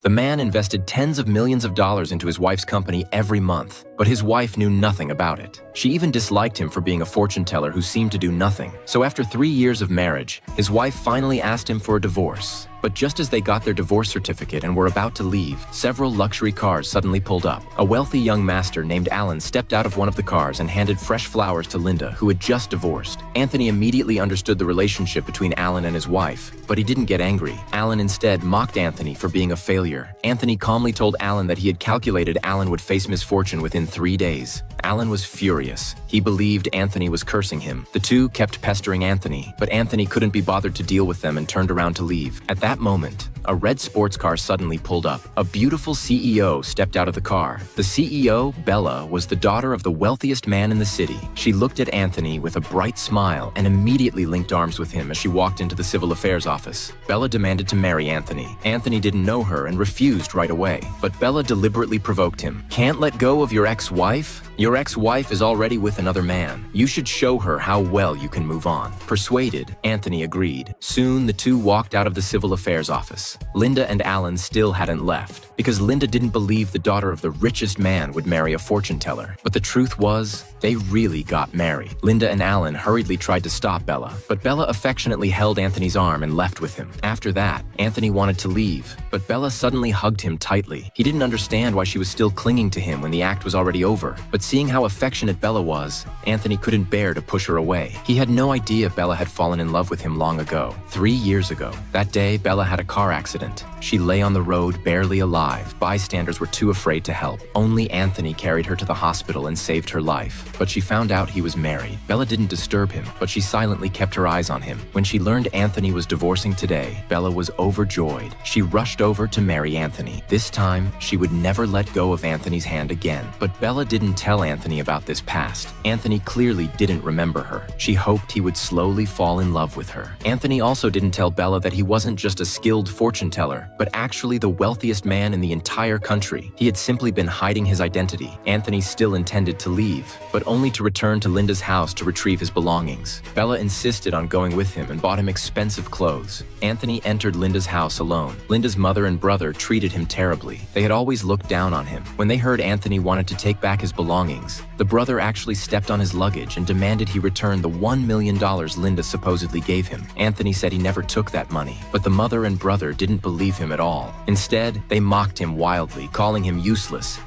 The man invested tens of millions of dollars into his wife's company every month, but his wife knew nothing about it. She even disliked him for being a fortune teller who seemed to do nothing. So after 3 years of marriage, his wife finally asked him for a divorce. But just as they got their divorce certificate and were about to leave, several luxury cars suddenly pulled up. A wealthy young master named Alan stepped out of one of the cars and handed fresh flowers to Linda, who had just divorced. Anthony immediately understood the relationship between Alan and his wife, but he didn't get angry. Alan instead mocked Anthony for being a failure. Anthony calmly told Alan that he had calculated Alan would face misfortune within 3 days. Alan was furious. He believed Anthony was cursing him. The two kept pestering Anthony, but Anthony couldn't be bothered to deal with them and turned around to leave. At that moment, a red sports car suddenly pulled up. A beautiful CEO stepped out of the car. The CEO, Bella, was the daughter of the wealthiest man in the city. She looked at Anthony with a bright smile and immediately linked arms with him as she walked into the civil affairs office. Bella demanded to marry Anthony. Anthony didn't know her and refused right away, but Bella deliberately provoked him. "Can't let go of your ex-wife? Your ex-wife is already with another man. You should show her how well you can move on." Persuaded, Anthony agreed. Soon, the two walked out of the civil affairs office. Linda and Alan still hadn't left, because Linda didn't believe the daughter of the richest man would marry a fortune teller. But the truth was, they really got married. Linda and Alan hurriedly tried to stop Bella, but Bella affectionately held Anthony's arm and left with him. After that, Anthony wanted to leave, but Bella suddenly hugged him tightly. He didn't understand why she was still clinging to him when the act was already over, but seeing how affectionate Bella was, Anthony couldn't bear to push her away. He had no idea Bella had fallen in love with him long ago, 3 years ago. That day, Bella had a car accident. She lay on the road, barely alive. Bystanders were too afraid to help. Only Anthony carried her to the hospital and saved her life. But she found out he was married. Bella didn't disturb him, but she silently kept her eyes on him. When she learned Anthony was divorcing today, Bella was overjoyed. She rushed over to marry Anthony. This time, she would never let go of Anthony's hand again. But Bella didn't tell Anthony about this past. Anthony clearly didn't remember her. She hoped he would slowly fall in love with her. Anthony also didn't tell Bella that he wasn't just a skilled fortune teller, but actually the wealthiest man in the entire country. He had simply been hiding his identity. Anthony still intended to leave, but only to return to Linda's house to retrieve his belongings. Bella insisted on going with him and bought him expensive clothes. Anthony entered Linda's house alone. Linda's mother and brother treated him terribly. They had always looked down on him. When they heard Anthony wanted to take back his belongings, the brother actually stepped on his luggage and demanded he return the $1 million Linda supposedly gave him. Anthony said he never took that money, but the mother and brother didn't believe him at all. Instead, they mocked him wildly, calling him useless.